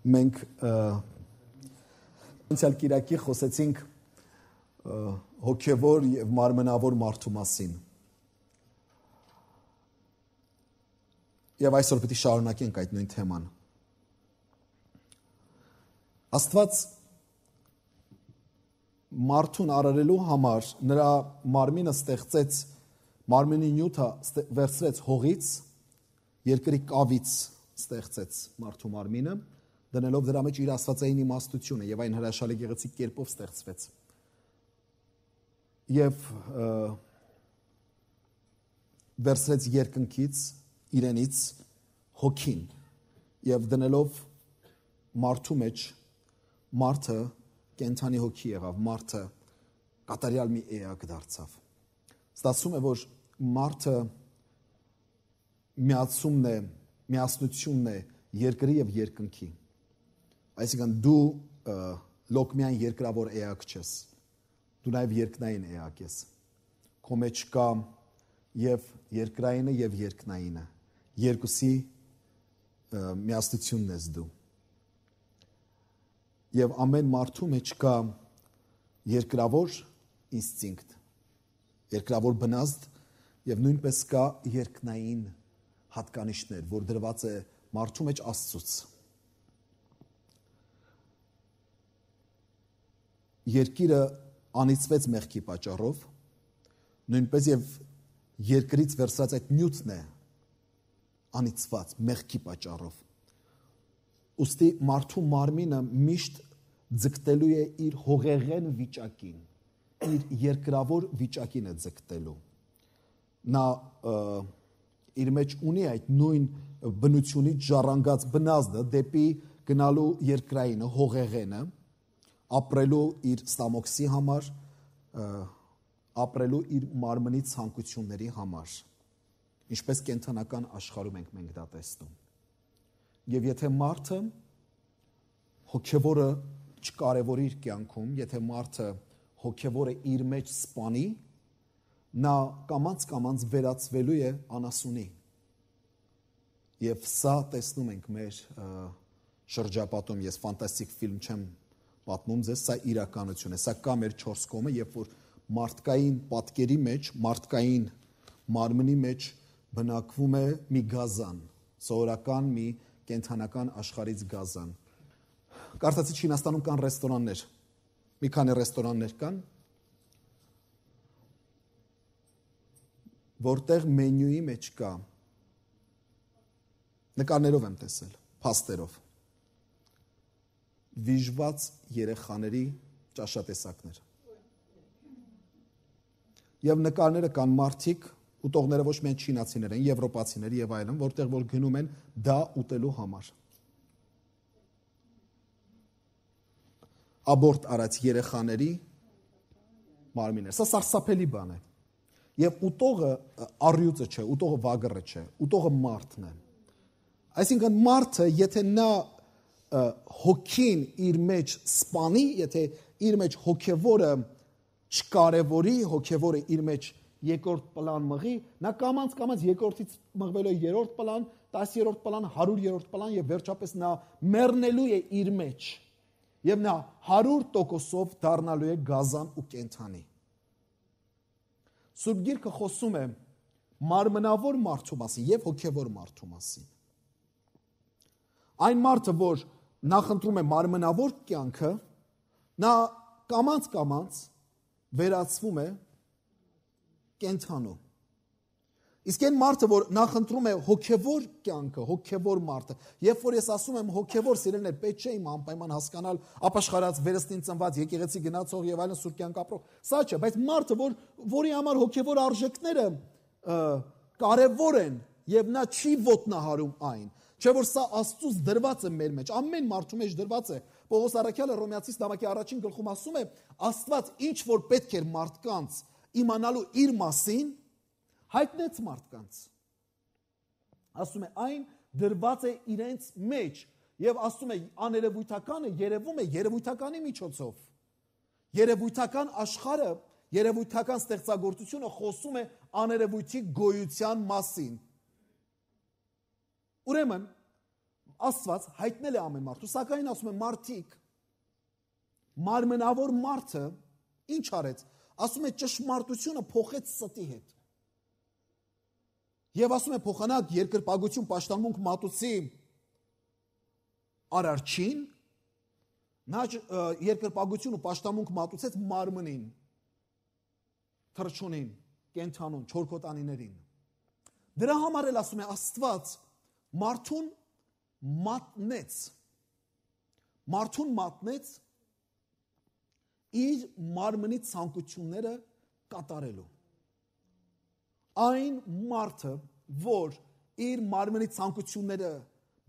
մենք անցյալ կիրակի խոսեցինք հոգևոր եւ մարմնավոր մարդու մասին։ Եվ այսօր պետք է շարունակենք այդ նույն թեման։ Աստված մարդուն արարելու համար նրա մարմինը ստեղծեց, մարմինի նյութը վերցրեց հողից, երկրի կավից ստեղծեց մարդու մարմինը, դնելով դրա մեջ իր աստվածային իմաստությունը եւ այն հրաշալի գեղեցիկ կերպով ստեղծվեց։ Եվ վերցրեց երկնքից իրենից հոգին եւ դնելով մարդու մեջ մարդը կենթանի հոգի եղավ, մարդը կատարյալ մի էակ դարձավ։ Ստացվում է, որ մարդը միացումն է, միասնությունն է երկրի եւ երկնքի։ Այսինքն դու լոկմյան երկրավոր էակ չես, դու նաեւ երկնային էակ ես։ Քո մեջ կա եւ երկրայինը եւ երկնայինը, երկուսի միասնությունն ես դու։ Եվ ամեն մարդու մեջ կա երկրավոր ինստինկտ, երկրավոր բնազդ եւ նույնպես կա երկնային հատկանիշներ, որ դրված է մարդու մեջ Աստծուց։ Երկիրը անիծվեց մեղքի պատճառով, նույնպես եւ երկրից վերցրած այդ նյութն է անիծված մեղքի պատճառով։ Ուստի մարդու մարմինը միշտ ձգտելու է իր հողեղեն վիճակին, իր երկրավոր վիճակին է ձգտելու։ Նա իր մեջ ունի այդ նույն բնությունից ժառանգած բնազդը դեպի գնալու երկրայինը, հողեղենը, ապրելու իր ստամոքսի համար, ապրելու իր մարմնի ցանկությունների համար։ Ինչպես կենթանական աշխարհում ենք մենք դա տեսնում։ Եվ եթե մարդը հոգևորը չկարևորի իր կյանքում, եթե մարդը հոգևորը իր մեջ սպանի, նա կամաց վերածվելու է անասունի։ Եվ սա տեսնում ենք մեր շրջապատում, ես ֆանտաստիկ ֆիլմ չեմ պատմում ձեզ, սա իրականություն է, սա կա մեր 4 կողմը, երբ որ մարդկային պատկերի մեջ, մարդկային մարմնի մեջ բնակվում է մի գազան, սովորական մի կենթանական աշխարհից գազան։ Կարծացի Չինաստանում կան ռեստորաններ, մի քանի ռեստորաններ կան, որտեղ մենյուի մեջ կա, նկարներով եմ տեսել, փաստերով, վիժված երեխաների ճաշատեսակներ։ Եվ նկարները կան մարդիկ, ուտողները ոչ միայն չինացիներ են, եվրոպացիներ եւ այլն, որտեղ որ գնում են դա ուտելու համար։ Աբորտ արած երեխաների մարմիններ։ Սա սարսափելի բան է։ Եվ ուտողը առյուծը չէ, ուտողը վագրը չէ, ուտողը մարդն է։ Այսինքն մարդը, եթե նա հոգին իր մեջ սպանի, եթե իր մեջ հոգևորը չկարևորի, հոգևորը իր մեջ երկրորդ պլան մղի, նա կամաց երկրորդից մղվելու է երրորդ պլան, 10-րդ պլան, 100-րդ պլան եւ վերջապես նա մեռնելու է իր մեջ։ Եվ նա 100% դառնալու է գազան ու կենթանի։ Սուրբ Գիրքը խոսում է մարմնավոր մարդու մասին եւ հոգևոր մարդու մասին։ Այն մարդը, որ նախընտրում է մարմնավոր կյանքը, նա կամաց վերածվում է կենթանու։ Իսկ այն մարդը, որ նախընտրում է հոգևոր կյանքը, հոգևոր մարդը, երբ որ ես ասում եմ հոգևոր, սիրելիներ, պետք չէ իմ անպայման հասկանալ ապաշխարած, վերստին ծնված, եկեղեցի գնացող եւ այլն սուր կյանք ապրող։ Սա չէ, բայց մարդը, որի համար հոգևոր արժեքները կարևոր են եւ նա չի ոտնահարում այն, չէ որ սա Աստծուց դրված է մեր մեջ, ամեն մարդու մեջ դրված է։ Պողոս առաքյալը Հռոմեացիս նամակի առաջին գլխում ասում է, Աստված ինչ որ պետք էր մարդկանց իմանալու իր մասին, հայտնեց մարդկանց։ Ասում է այն դրված է իրենց մեջ եւ ասում է աներևույթականը երևում է երևույթականի միջոցով։ Երևույթական աշխարհը, երևույթական ստեղծագործությունը խոսում է աներևույթի գոյության մասին։ Ուրեմն Աստված հայտնել է ամեն մարդու, սակայն ասում է մարդիկ մարմնավոր մարդը ինչ արեց։ Ասում է ճշմարտությունը փոխեց ստի հետ։ Եվ ասում է փոխանակ երկրպագություն պաշտամունք մատուցի արարչին, նա երկրպագություն ու պաշտամունք մատուցեց մարմնին, թռչունին, կենթանուն, չորքոտանիներին։ Դրա համար էլ ասում է Աստված մարդուն մատնեց իր մարմնի ցանկությունները կատարելու։ Այն մարդը, որ իր մարմնի ցանկությունները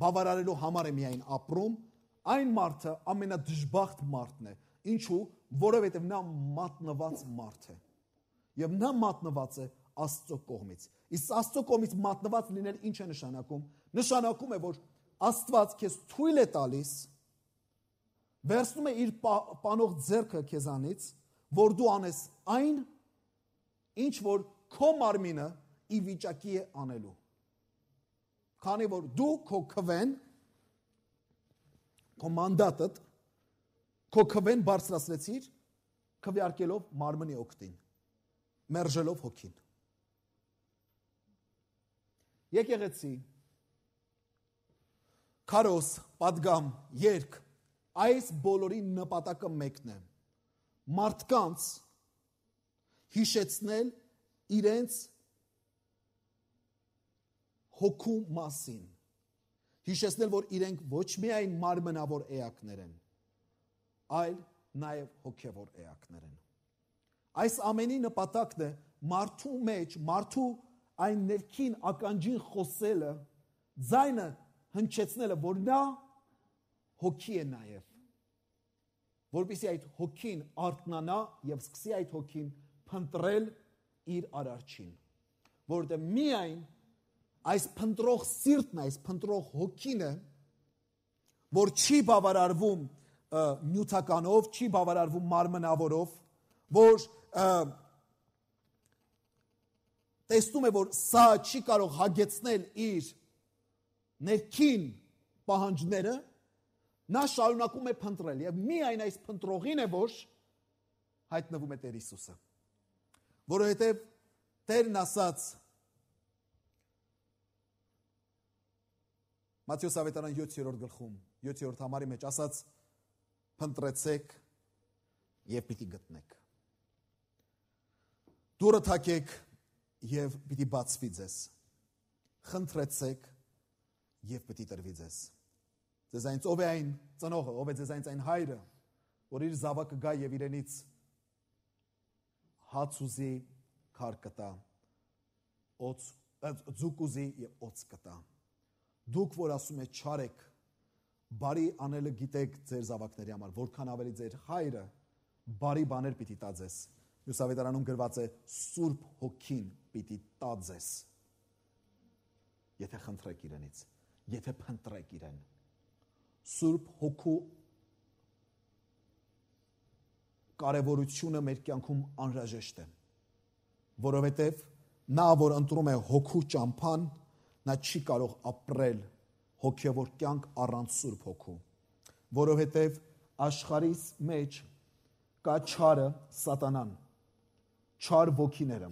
բավարարելու համար է միայն ապրում, այն մարդը ամենադժբախտ մարդն է։ Ինչու՞, որովհետև նա մատնված մարդ է։ Եվ նա մատնված է Աստծո կողմից։ Իսկ Աստծո կողմից մատնված լինել ինչ է նշանակում։ Նշանակում է, որ Աստված քեզ թույլ է տալիս, վերցնում է իր պանող ձեռքը քեզանից, որ դու անես այն, ինչ որ քո մարմինը ի վիճակի է անելու։ Քանի որ դու քո քվեն, քո մանդատդ, քո քվեն բարձրացրեցիր, քվեարկելով մարմնի օգտին, մերժելով հոգին։ Եկեղեցի, քարոզ, պատգամ, երգ, այս բոլորի նպատակը մեկն է։ Մարդկանց հիշեցնել իրենց հոգու մասին։ Հիշեցնել, որ իրենք ոչ միայն մարմնավոր էակներ են, այլ նաև հոգևոր էակներ են։ Այս ամենի նպատակն է մարդու մեջ, մարդու այն ներքին ականջին խոսելը, ձայնը հնչեցնելը, որ նա հոգի է նաև, որպեսզի այդ հոգին արթնանա և սկսի այդ հոգին փնտրել իր արարչին, որովհետև միայն այս փնտրող սիրտն, այս փնտրող հոգին է, որ չի բավարարվում նյութականով, չի բավարարվում մարմնավորով, որ տեսնում է, որ սա չի կարող հագեցնել իր ներքին պահանջները, նա շարունակում է փնտրել եւ միայն այս փնտրողին է, որ հայտնվում է Տեր Հիսուսը։ Որովհետեւ Տերն ասաց Մատթեոս ավետարան 7-րդ գլխում, 7-րդ համարի մեջ ասաց. փնտրեցեք եւ պիտի գտնեք։ Դուռը թակեք եւ պիտի բացվի ձեզ։ Խնդրեցեք եւ պիտի տրվի ձեզ։ Ձեզանից ով է այն ծնողը, ով է ձեզանից այն հայրը, որ իր զավակը գա եւ իրենից հաց ուզի, քար կտա, ձուկ ուզի եւ օծ կտա։ Դուք որ ասում եք չարեք, բարի անելը գիտեք ձեր զավակների համար, որքան ավելի ձեր հայրը բարի բաներ պիտի տա ձեզ։ Մյուս ավետարանում գրված է Սուրբ Հոգին պիտի տա ձեզ։ Եթե խնդրեք իրենից, եթե փնտրեք իրեն։ Սուրբ Հոգու կարևորությունը մեր կյանքում անհրաժեշտ է, որովհետև նա, որ ընտրում է հոգու ճամփան, նա չի կարող ապրել հոգևոր կյանք առանց Սուրբ Հոգու, որովհետև աշխարհիս մեջ կա չարը, սատանան, չար ոգիները,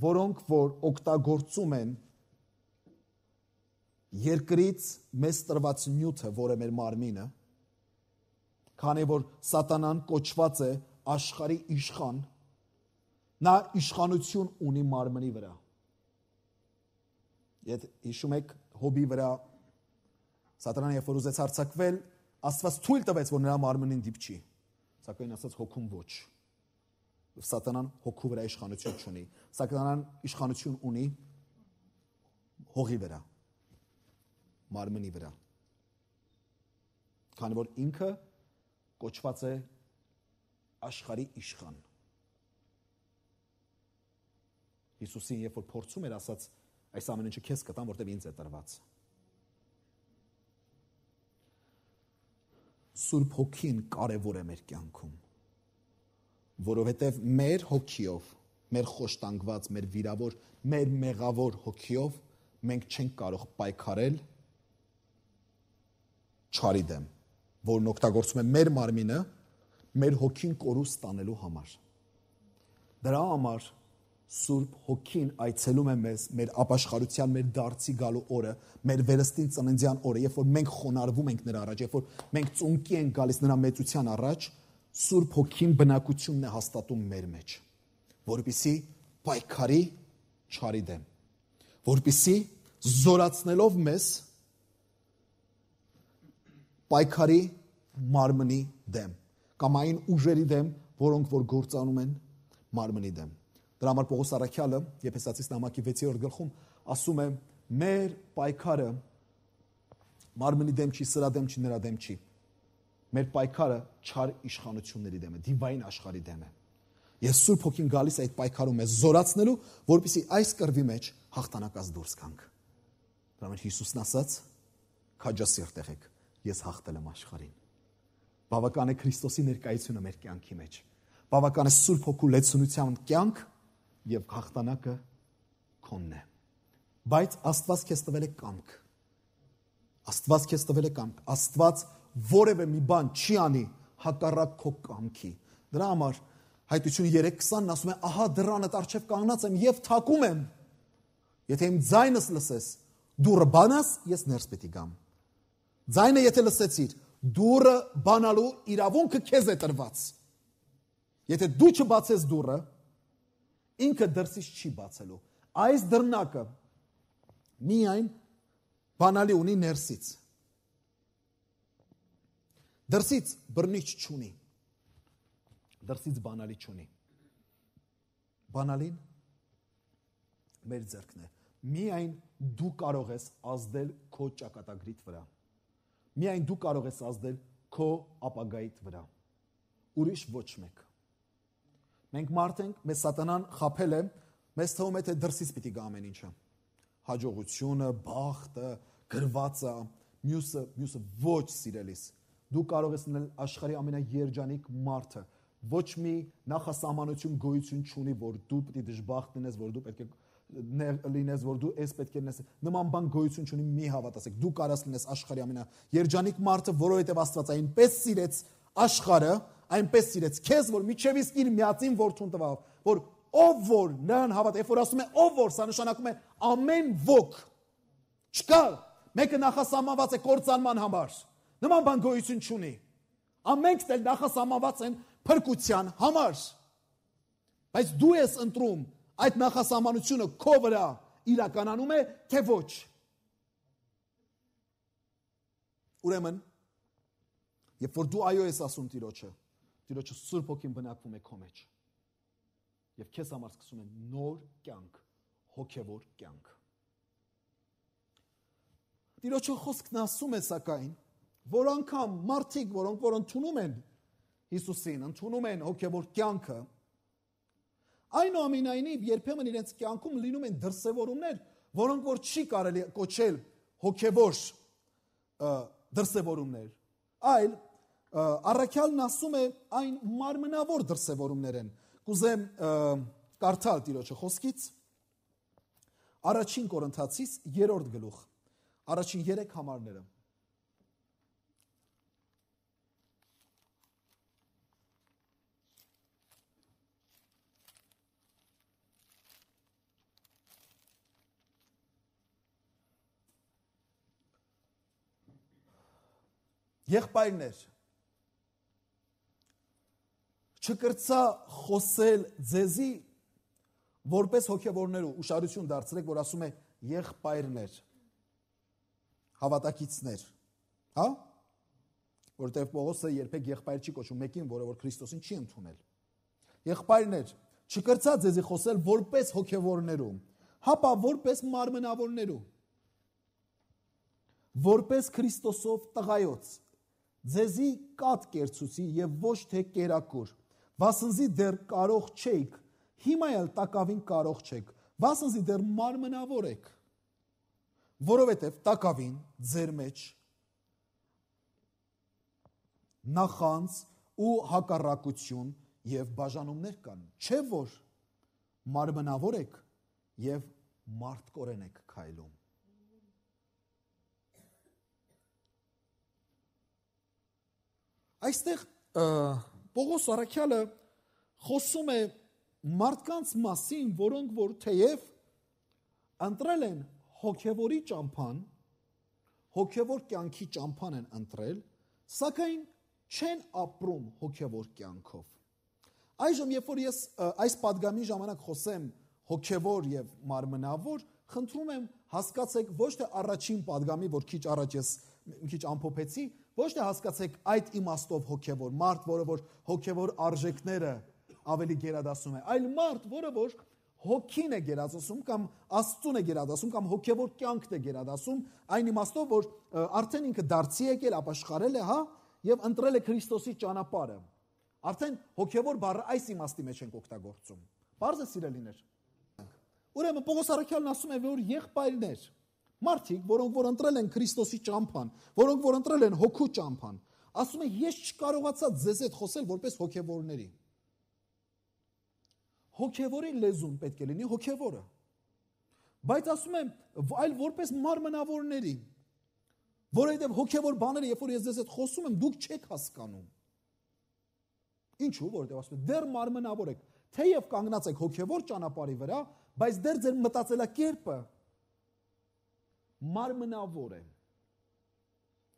որոնք որ օգտագործում են երկրից մեզ տրված նյութը, որը մեր մարմինը, քանի որ սատանան կոչված է աշխարհի իշխան, նա իշխանություն ունի մարմնի վրա։ Եթե հիշում եք Հոբի վրա սատանան երբ որ ուզեց հարձակվել, Աստված թույլ տվեց, որ նրա մարմնին դիպչի, սակայն ասաց հոգում ոչ։ Սատանան հոգու վրա իշխանություն չունի, սատանան իշխանություն ունի հողի վրա, մարմնի վրա, քանի որ ինքը կոչված է աշխարհի իշխան։ Հիսուսին երբ որ փորձում էր, ասաց այս ամեն ինչը քեզ կտամ, որտեղ ինձ է տրված։ Սուրբ Հոգին կարևոր է մեր կյանքում, որովհետև մեր հոգիով, մեր խոշտանգված, մեր վիրավոր, մեր մեղավոր հոգիով մենք չենք կարող պայքարել չարի դեմ, որն օգտագործում է մեր մարմինը մեր հոգին կորուստ տանելու համար։ Դրա համար Սուրբ Հոգին այցելում է մեզ մեր ապաշխարության, մեր դարձի գալու օրը, մեր վերստին ծննդյան օրը, երբ որ մենք խոնարհվում ենք նրա առաջ, երբ որ մենք ծունկի ենք գալիս նրա մեծության առաջ, Սուրբ Հոգին բնակությունն է հաստատում մեր մեջ, որպեսզի պայքարի չարի դեմ, որպեսզի զորացնելով մեզ պայքարի մարմնի դեմ, կամ այն ուժերի դեմ, որոնք որ գործանում են մարմնի դեմ։ Դրա համար Պողոս առաքյալը Եփեսացիս նամակի 6-րդ գլխում ասում է. մեր պայքարը մարմնի դեմ չի, սրա դեմ չի, նրա դեմ չի։ Մեր պայքարը չար իշխանությունների դեմ է, դիվային աշխարհի դեմ է։ Ես Սուրբ Հոգին գալիս այդ պայքարում է զորացնելու, որպեսզի այս կռվի մեջ հաղթանակած դուրս գանք։ Դրա համար Հիսուսն ասաց. քաջասիրտ եղեք, ես հաղթել եմ աշխարհին։ Բավական է Քրիստոսի ներկայությունը մեր կյանքի մեջ։ Բավական է Սուրբ Հոգու լեցունության կյանք եւ հաղթանակը քոնն է։ Բայց Աստված քեզ տվել է կամք։ Աստված քեզ տվել է կամք։ Աստված որևէ մի բան չի անի հակառակ քո կամքի։ Դրա համար Հայտություն 3:20-ն ասում է. ահա դռանը առջև կանգնած եմ եւ թակում եմ։ Եթե իմ ձայնս լսես, դուռը բանաս, ես ներս պետք է գամ։ Ձայնը եթե լսեցիր, դուռը բանալու իրավունքը քեզ է տրված։ Եթե դու չբացես դուռը, ինքը դրսից չի բացելու։ Այս դռնակը միայն բանալի ունի ներսից։ Դրսից բռնիչ չունի։ Դրսից բանալի չունի։ Բանալին մեր ձեռքն է։ Միայն դու կարող ես ազդել քո ճակատագրիդ վրա։ Միայն դու կարող ես ազդել քո ապագայիդ վրա։ Ուրիշ ոչ մեկ։ Մենք մարդ ենք, մեզ սատանան խաբել է, մեզ թվում է թե դրսից պիտի գա ամեն ինչը։ Հաջողությունը, բախտը, գրվածը, մյուսը ոչ սիրելիս։ Դու կարող ես լինել աշխարհի ամենաերջանիկ մարդը։ Ոչ մի նախասահմանություն գոյություն չունի, որ դու պիտի դժբախտ լինես, որ դու պետք է լինես, որ դու էս պետք է լինես։ Նման բան գոյություն չունի, մի հավատացեք։ Դու կարաս լինես աշխարհի ամենաերջանիկ մարդը, որովհետև Աստված այնպես սիրեց աշխարհը, այնպես սիրեց քեզ, որ միջև իսկ իր միածին որդուն տվավ, որ ով որ նրան հավատա, երբ որ ասում է ով որ, սա նշանակում է ամեն ոք։ Չկա, մեկը նախասահմանված է կործանման համար։ Նման բան գոյություն չունի։ Ամենքն էլ նախասահմանված են փրկության համար։ Բայց դու ես ընտրում այդ նախասահմանությունը քո վրա իրականանում է, թե ոչ։ Ուրեմն, երբ որ դու այո ես ասում Տիրոջը Սուրբ Հոգին բնակվում է քո մեջ։ Եվ քեզ համար սկսում է նոր կյանք, հոգևոր կյանք։ Տիրոջը խոսքն ասում է սակայն, որ անգամ մարդիկ, որոնք որ ընդունում են Հիսուսին, ընդունում են հոգևոր կյանքը, այնուամենայնիվ երբեմն իրենց կյանքում լինում են դրսևորումներ, որոնք որ չի կարելի կոչել հոգևոր դրսևորումներ, այլ առաքյալն ասում է այն մարմնավոր դրսևորումներ են։ Կուզեմ կարդալ Տիրոջը խոսքից Առաջին Կորինթացիս 3-րդ գլուխ, առաջին 3 համարները։ Եղբայրներ, չկրծա խոսել ձեզի, որպես հոգևորներու ուշադրություն դարձրեք, որ ասում է եղբայրներ, հավատակիցներ, հա? Որտեղ Պողոսը երբեք եղբայր չի կոչում մեկին, որը որ Քրիստոսին չի ընդունել։ Եղբայրներ, չկրծա ձեզի խոսել որպես հոգևորներու, հապա որպես մարմնավորներու, որպես Քրիստոսով տղայոց, ձեզի կատ կերծուցի եւ ոչ թե կերակուր, վասնզի դեռ կարող չեք, հիմա էլ տակավին կարող չեք, վասնզի դեռ մարմնավոր եք, որովհետև տակավին ձեր մեջ նախանձ ու հակառակություն եւ բաժանումներ կան, չէ որ մարմնավոր եք եւ մարդկորեն եք քայլում։ Այստեղ Պողոս առաքյալը խոսում է մարդկանց մասին, որոնք որ թեև ընտրել են հոգևորի ճամփան, հոգևոր կյանքի ճամփան են ընտրել, սակայն չեն ապրում հոգևոր կյանքով։ Այժմ, երբ որ ես այս падգամի ժամանակ խոսեմ հոգևոր եւ մարմնավոր, խնդրում եմ հասկացեք ոչ թե առաջին падգամի, որ քիչ առաջ ես քիչ ամփոփեցի, ոչ թե հասկացեք այդ իմաստով հոգևոր մարդ, որը որ հոգևոր արժեքները ավելի գերադասում է, այլ մարդ, որը որ հոգին է գերադասում կամ Աստծուն է գերադասում կամ հոգևոր կյանքն է գերադասում, այն իմաստով, որ արդեն ինքը դարձի եկել, ապաշխարել է, հա, եւ ընտրել է Քրիստոսի ճանապարհը։ Արդեն հոգևոր բառը այս իմաստի մեջ ենք օգտագործում։ Բարձ է սիրելիներ։ Ուրեմն Պողոս առաքյալն ասում է, որ եղբայրներ, մարդիկ, որոնք որ ընտրել են Քրիստոսի ճամփան, որոնք որ ընտրել են հոգու ճամփան, ասում է, ես չկարողացա ձեզ հետ խոսել որպես հոգևորների։ Հոգևորի լեզուն պետք է լինի հոգևորը։ Բայց ասում եմ, այլ որպես մարմնավորների, որովհետև հոգևոր բաները, երբ որ ես ձեզ հետ խոսում եմ, դուք չեք հասկանում։ Ինչու՞, որովհետև ասում եմ, դեռ մարմնավոր եք, թեև կանգնած եք հոգևոր ճանապարհի վրա, բայց դեռ ձեր մտածելակերպը մարմնավոր է։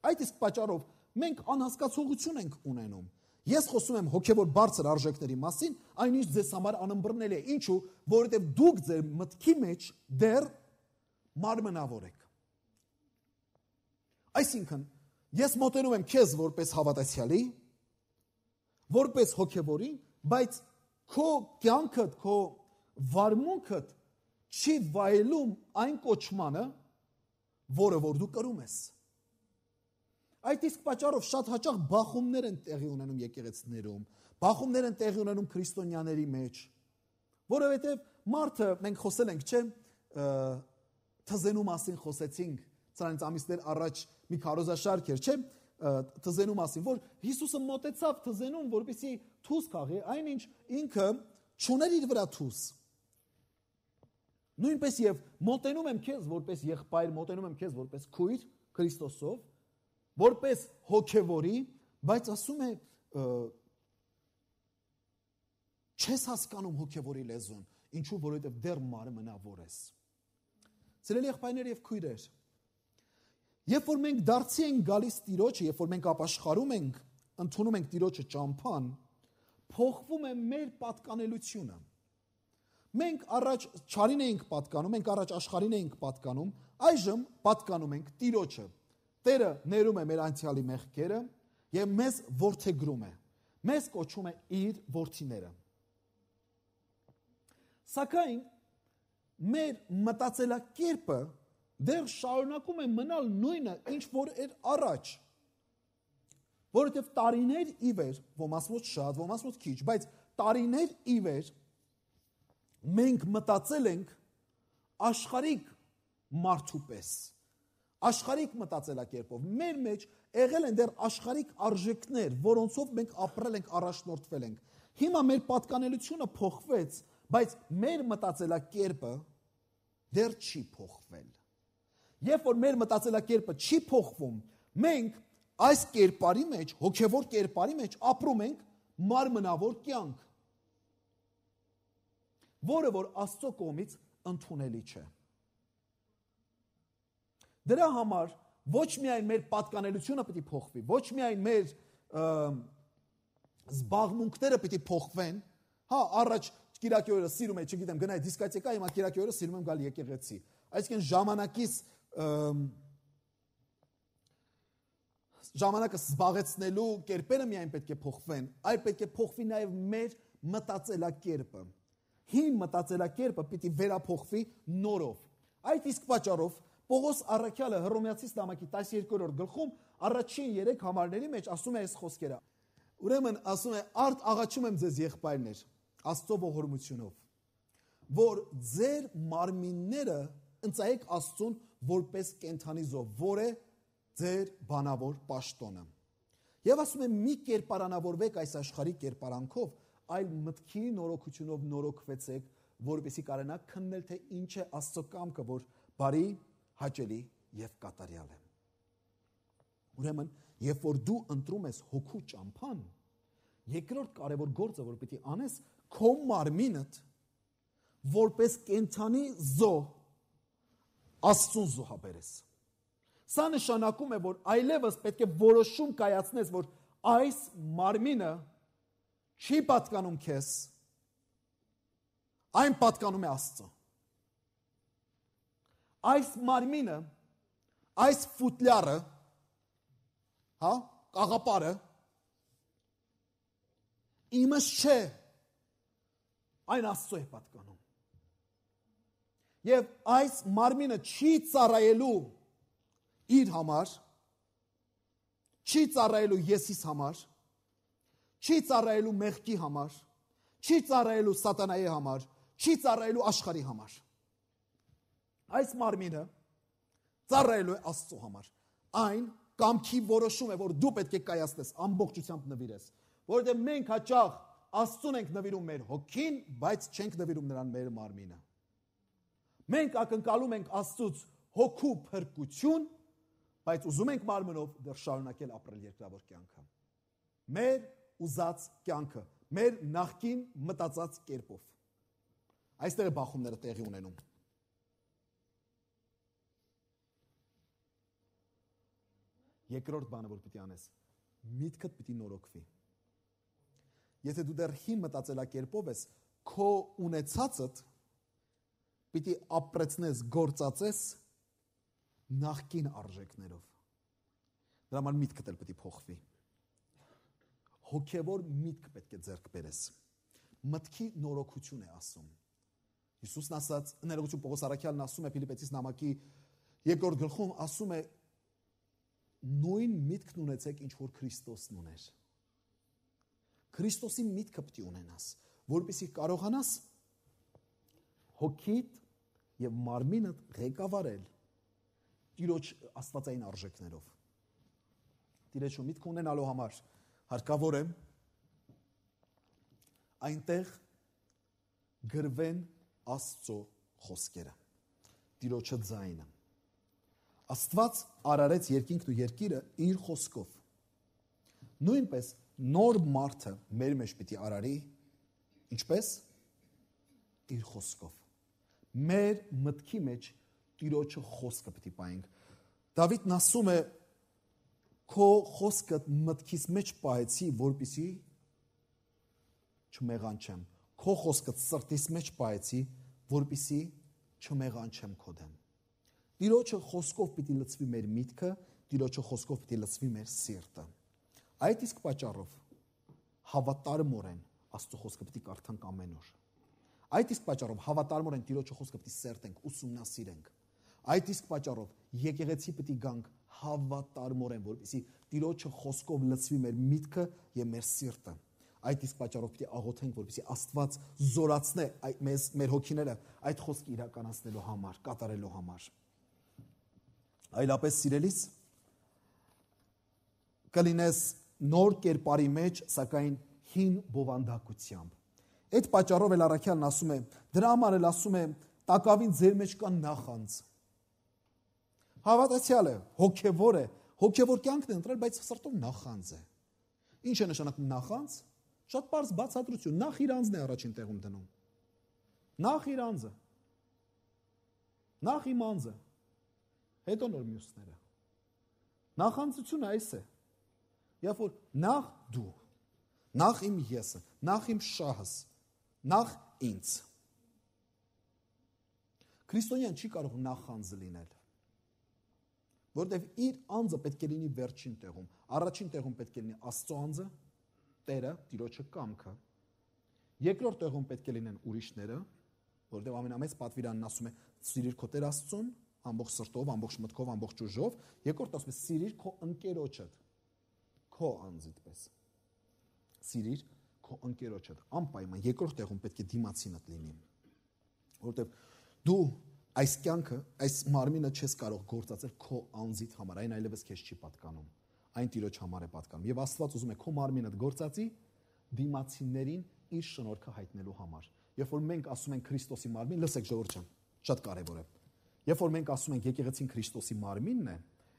Այդ իսկ պատճառով մենք անհասկացողություն ենք ունենում։ Ես խոսում եմ հոգևոր բարձր արժեքների մասին, այնինչ ձեզ համար անըմբռնելի է։ Ինչու՞, որովհետև դուք ձեր մտքի մեջ դեռ մարմնավոր եք։ Այսինքն, ես մոտենում եմ քեզ որպես հավատացյալի, որպես հոգևորի, բայց քո կյանքդ, քո վարմունքդ չի վայելում այն կոչմանը, որը որ դու կրում ես։ Այդ իսկ պատճառով շատ հաճախ բախումներ են տեղի ունենում եկեղեցիներում, բախումներ են տեղի ունենում քրիստոնյաների մեջ, որովհետև մարդը, մենք խոսել ենք, չէ, թզենու մասին խոսեցինք, ցանց ամիսներ առաջ մի քարոզաշարք էր, չէ, թզենու մասին, որ Հիսուսը մոտեցավ թզենուն, որպեսզի թուս քաղի, այնինչ ինքը չուներ իր վրա թուս։ Նույնպես եւ մոտենում եմ քեզ որպես եղբայր, մոտենում եմ քեզ որպես քույր Քրիստոսով, որպես հոգևորի, բայց ասում է չես հասկանում հոգևորի լեզուն, ինչու, որովհետև դեռ մարմնավոր ես։ Սիրելի եղբայրներ եւ քույրեր, երբ որ մենք դարձի ենք գալիս Տիրոջը, երբ որ մենք ապաշխարում ենք, ընդունում ենք Տիրոջը ճամփան, փոխվում է մեր պատկանելությունը։ Մենք առաջ չարին էինք պատկանում, մենք առաջ աշխարհին էինք պատկանում, այժմ պատկանում ենք Տիրոջը։ Տերը ներում է մեր անցյալի մեղքերը եւ մեզ որդեգրում է։ Մեզ կոչում է իր որդիները։ Սակայն մեր մտածելակերպը դեռ շարունակում է մնալ նույնը, ինչ որ էր առաջ։ Որովհետև տարիներ ի վեր, ոմաս մոտ շատ, ոմաս մոտ քիչ, բայց տարիներ ի վեր մենք մտածել ենք աշխարհիկ մարդու պես, աշխարհիկ մտածելակերպով։ Մեր մեջ եղել են դեռ աշխարհիկ արժեքներ, որոնցով մենք ապրել ենք, առաջնորդվել ենք։ Հիմա մեր պատկանելությունը փոխվեց, բայց մեր մտածելակերպը դեռ չի փոխվել։ Երբ որ մեր մտածելակերպը չի փոխվում, մենք այս կերպարի մեջ, հոգևոր կերպարի մեջ ապրում ենք մարմնավոր կյանք, որը որ Աստծո կողմից ընդունելի չէ։ Դրա համար ոչ միայն մեր պատկանելությունը պետք է փոխվի, ոչ միայն մեր զբաղմունքները պետք է փոխվեն, հա, առաջ Կիրակի օրը սիրում եմ, չգիտեմ, գնայի դիսկոտեկա, հիմա Կիրակի օրը սիրում եմ գալ եկեղեցի։ Այսինքն ժամանակը զբաղեցնելու կերպերը միայն պետք է փոխվեն, այլ պետք է փոխվի նաև մեր մտածելակերպը։ Հին մտածելակերպը պիտի վերափոխվի նորով։ Այդ իսկ պատճառով Պողոս առաքյալը Հռոմեացիս նամակի 12-րդ գլխում առաջին 3 համարների մեջ ասում է այս խոսքերը։ Ուրեմն ասում է. «Արդ աղաչում եմ ձեզ եղբայրներ, Աստծո ողորմությունով, որ ձեր մարմինները ընծայեք Աստծուն որպես կենդանի զով, որ է ձեր բանավոր պաշտոնը։ Եվ ասում եմ մի կերպարանավորվեք այս աշխարհի կերպարանքով, այլ մտքի նորոգությունով նորոգվեցեք, որպեսզի կարողանաք քննել, թե ինչ է Աստծո կամքը, որ բարի, հաճելի եւ կատարյալ է»։ Ուրեմն Երբ որ դու ընտրում ես հոգու ճամփան, երկրորդ կարևոր գործը, որ պիտի անես, քո մարմինդ որպես կենթանի զոհ Աստծուն զոհաբերես։ Սա նշանակում է, որ այլևս պետք է որոշում կայացնես, որ այս մարմինը չի պատկանում քեզ, այն պատկանում է Աստծո։ Այս մարմինը, այս ֆուտլյարը, կաղապարը, իմս չէ, այն Աստծո է պատկանում։ Եվ այս մարմինը չի ծառայելու իր համար, չի ծառայելու եսիս համար, չի ծառայելու մեղքի համար, չի ծառայելու սատանայի համար, չի ծառայելու աշխարհի համար։ Այս մարմինը ծառայելու է Աստծո համար։ Այն կամքի որոշում է, որ դու պետք է կայացնես, ամբողջությամբ նվիրես, որովհետև մենք հաճախ Աստծուն ենք նվիրում մեր հոգին, բայց չենք նվիրում նրան մեր մարմինը։ Մենք ակնկալում ենք Աստծուց հոգու փրկություն, բայց ուզում ենք մարմնով դեռ շարունակել ապրել երկրավոր կյանքը։ Մեր ուզած կյանքը, մեր նախկին մտածած կերպով։ Այստեղ է բախումները տեղի ունենում։ Երկրորդ բանը, որ պիտի անես, միտքդ պիտի նորոգվի։ Եթե դու դեռ հին մտածելակերպով ես, քո ունեցածդ պիտի ապրեցնես, գործածես նախկին արժեքներով։ Դրա համար միտքդ էլ պիտի փոխվի։ Հոգևոր միտք պետք է ձեռք բերես։ Մտքի նորոգություն է ասում։ Հիսուսն ասաց, ներողություն Պողոս առաքյալն ասում է Ֆիլիպեցիս նամակի 2-րդ գլխում, ասում է նույն միտքն ունեցեք, ինչ որ Քրիստոսն ուներ։ Քրիստոսի միտքը պիտի ունենաս, որպեսզի կարողանաս հոգիդ եւ մարմինդ ղեկավարել Տիրոջ աստվածային արժեքներով։ Տիրոջ միտք ունենալու համար հարկավոր է այնտեղ գրվեն Աստծո խոսքերը, Տիրոջը ձայնը։ Աստված արարեց երկինքն ու երկիրը իր խոսքով։ Նույնպես նոր մարդը մեր մեջ պիտի արարի, ինչպես իր խոսքով։ Մեր մտքի մեջ Տիրոջը խոսքը պիտի պահենք։ Դավիթն ասում է, քո խոսքը մտքիս մեջ պահեցի, որպեսզի չմեղանչեմ։ Քո խոսքը սրտիս մեջ պահեցի, որպեսզի չմեղանչեմ քո դեմ։ Տիրոջը խոսքով պիտի լցվի մեր միտքը, Տիրոջը խոսքով պիտի լցվի մեր սիրտը։ Այդ իսկ պատճառով հավատարմորեն Աստծո խոսքը պիտի կարդանք ամեն օր։ Այդ իսկ պատճառով հավատարմորեն Տիրոջը խոսքը պիտի սերտենք, ուսումնասիրենք։ Այդ իսկ պատճառով եկեղեցի պիտի գանք հավատարմորեն, որպեսզի Տիրոջը խոսքով լցվի մեր միտքը եւ մեր սիրտը։ Այդ իսկ պատճառով պիտի աղոթենք, որպեսզի Աստված զորացնե մեր հոգիները այդ խոսքը իրականացնելու համար, կատարելու համար։ Այլապես սիրելիս կլինես նոր կերպարի մեջ, սակայն հին բովանդակությամբ։ Այդ պատճառով էլ առաքյալն ասում է, դրա համար էլ ասում է, տակավին ձեր մեջ կա նախանձ։ Հավատացյալ է, հոգևոր կյանքն է ընտրել, բայց սրտում նախանձ է։ Ինչ է նշանակում նախանձ։ Շատ պարզ բացատրություն, նախ իր անձն է առաջին տեղում դնում։ Նախ իր անձը։ Նախ իմ անձը։ Հետո նոր մյուսները։ Նախանձությունը այս է։ Երբ որ նախ դու, նախ իմ եսը, նախ իմ շահս, նախ ինձ։ Քրիստոնյան չի կարող նախանձ լինել։ Որտեվ իր անձը պետք է լինի վերջին տեղում։ Առաջին տեղում պետք է լինի Աստծո անձը, Տերը, Տիրոջը կամքը։ Երկրորդ տեղում պետք է լինեն ուրիշները, որտեղ ամենամեծ պատվիրանն ասում է՝ սիրիր քո Տեր Աստծուն ամբողջ սրտով, ամբողջ մտքով, ամբողջ ուժով, երկրորդ ասում է՝ սիրիր քո ընկերոջդ, քո անձիդ պես։ Սիրիր քո ընկերոջդ, անպայման երկրորդ տեղում պետք է դիմացինդ լինի։ Որտեղ դու այս կյանքը, այս մարմինը չես կարող գործածել քո անձիդ համար, այն այլևս քեզ չի պատկանում։ Այն Տիրոջ համար է պատկանում։ Եվ Աստված ուզում է քո մարմինդ գործածի դիմացիներին իր շնորհքը հայտնելու համար։ Երբ որ մենք ասում ենք Քրիստոսի մարմին, լսեք ժողովուրդ ջան, շատ կարևոր է։ Երբ որ մենք ասում ենք եկեղեցին Քրիստոսի մարմինն է,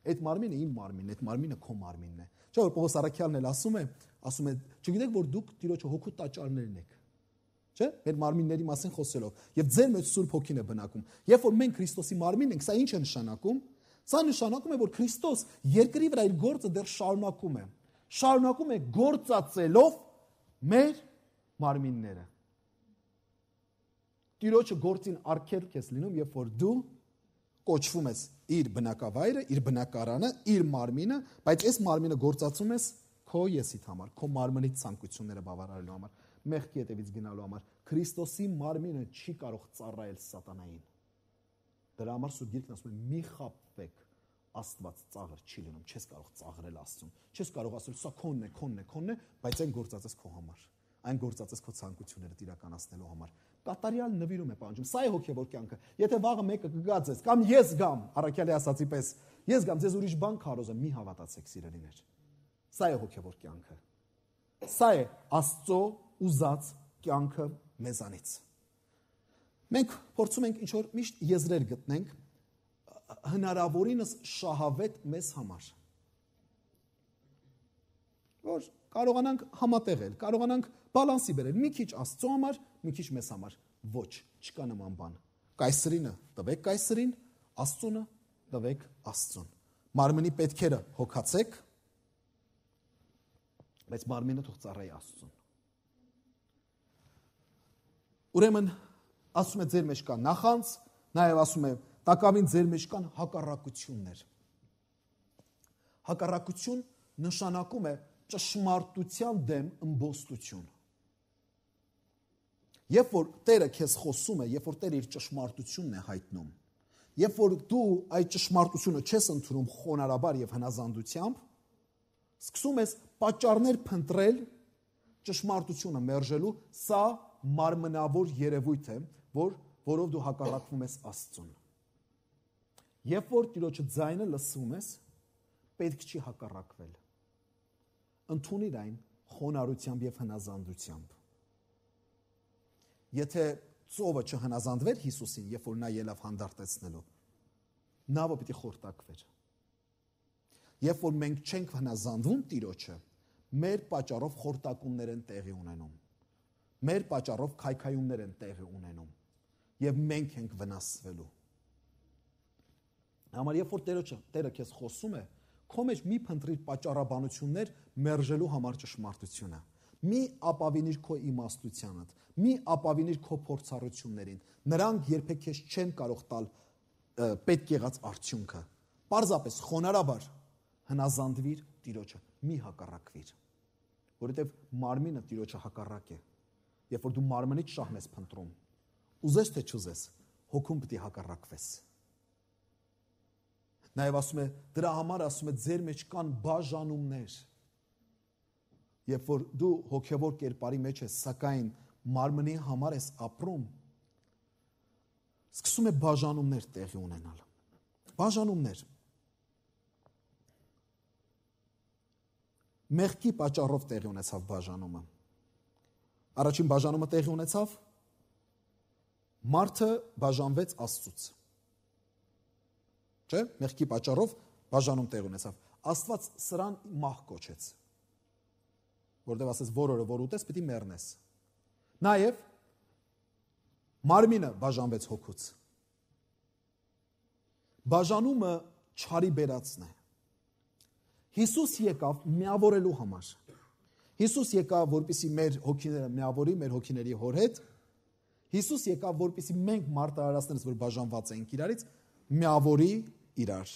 Այդ մարմինը իմ մարմինն է, այդ մարմինը քո մարմինն է։ Չէ՞ որ Պողոս առաքյալն էլ ասում է, չգիտեք որ դուք Տիրոջը հոգու տաճարներն եք։ Չէ՞։ Մեր մարմինների մասին խոսելով։ Եվ ձեր մեջ Սուրբ Հոգին է բնակում։ Երբ որ մենք Քրիստոսի մարմինն ենք, սա ինչ է նշանակում։ Սա նշանակում է, որ Քրիստոս երկրի վրա իր գործը դեռ շարունակում է։ Շարունակում է գործածելով մեր մարմինները։ Տիրոջը գործին արգելք ես լինում, երբ որ դու կոչվում ես իր բնակավայրը, իր բնակարանը, իր մարմինը, բայց այս մարմինը գործածում ես քո եսիդ համար, քո մարմնի ցանկությունները բավարարելու համար, մեղքի հետևից գնալու համար։ Քրիստոսի մարմինը չի կարող ծառայել սատանային։ Դրա համար Սուրբ Գիրքն ասում է՝ մի խաբվեք, Աստված ծաղր չի լինում, չես կարող ծաղրել Աստծուն։ Չես կարող ասել՝ սա քոնն է, բայց այն գործածես քո համար։ Այն գործածես քո ցանկությունները իրականացնելու համար։ Կատարյալ նվիրում է պահանջում։ Սա է հոգևոր կյանքը։ Եթե վաղը մեկը կգա ձեզ, կամ ես գամ, առաքյալի ասացի պես, ես գամ, ձեզ ուրիշ բան քարոզեմ, մի հավատացեք, սիրելիներ։ Սա է հոգևոր կյանքը։ Սա է Աստծո ուզած կյանքը մեզանից։ Մենք փորձում ենք ինչ-որ միշտ եզրեր գտնենք հնարավորինս շահավետ մեզ համար։ Որ կարողանանք համատեղել, կարողանանք բալանսի բերել, մի քիչ Աստծո համար, մի քիչ մեզ համար։ Ոչ, չկա նման բան։ Կայսրինը տվեք կայսրին, Աստծունը տվեք Աստծուն։ Մարմնի պետքերը հոգացեք, բայց մարմինը թող ծառայի Աստծուն։ Ուրեմն ասում է ձեր մեջ կա նախանձ, նաև ասում է տակավին ձեր մեջ կան հակառակություններ։ Հակառակություն նշանակում է ճշմարտության դեմ ըմբոստություն։ Երբ որ Տերը քեզ խոսում է, երբ որ Տերը իր ճշմարտությունն է հայտնում, երբ որ դու այդ ճշմարտությունը չես ընդունում խոնարհաբար եւ հնազանդությամբ, սկսում ես պատճառներ փնտրել ճշմարտությունը մերժելու, սա մարմնավոր երևույթ է, որով դու հակառակվում ես Աստծուն։ Երբ որ Տիրոջը ձայնը լսում ես, պետք չի հակառակվել։ Ընդունիր այն խոնարհությամբ եւ հնազանդությամբ։ Եթե ծովը չհնազանդվեր Հիսուսին, երբ որ նա ելավ հանդարտեցնելու, նավը պիտի խորտակվեր։ Երբ որ մենք չենք հնազանդվում Տիրոջը, մեր պատճառով խորտակումներ են տեղի ունենում։ Մեր պատճառով քայքայումներ են տեղի ունենում եւ մենք ենք վնասվելու։ Համար երբ որ Տերը քեզ խոսում է, քո մեջ մի փնտրիր պատճառաբանություններ մերժելու համար ճշմարտությունը։ Մի ապավինիր քո իմաստությանդ, մի ապավինիր քո փորձառություններին։ Նրանք երբեք քեզ չեն կարող տալ պետք եղած արդյունքը։ Պարզապես խոնարհաբար հնազանդվիր Տիրոջը, մի հակառակվիր։ Որովհետև մարմինը Տիրոջը հակառակ է։ Երբ որ դու մարմնից շահն ես փնտրում, ուզես թե չուզես, հոգում պիտի հակառակվես։ Նաև ասում է, դրա համար ասում է, ձեր մեջ կան բաժանումներ։ Երբ որ դու հոգևոր կերպարի մեջ ես, սակայն մարմնի համար ես ապրում, սկսում է բաժանումներ տեղի ունենալ։ Բաժանումներ։ Մեղքի պատճառով տեղի ունեցավ բաժանումը։ Առաջին բաժանումը տեղի ունեցավ, մարդը բաժանվեց Աստծուց։ Չէ՞, մեղքի պատճառով բաժանում տեղի ունեցավ։ Աստված սրան մահ կոչեց։ Որտեղ ասես որ օրը որ ուտես, պիտի մեռնես։ Նաև մարմինը բաժանվեց հոգուց։ Բաժանումը չարի բերածն է։ Հիսուս եկավ միավորելու համար։ Հիսուս եկավ, որպեսզի մեր հոգիները միավորի, մեր հոգիների հոր հետ։ Հիսուս եկավ, որպեսզի մենք մարտահրավերներս, որ բաժանված ենք իրարից, միավորի իրար։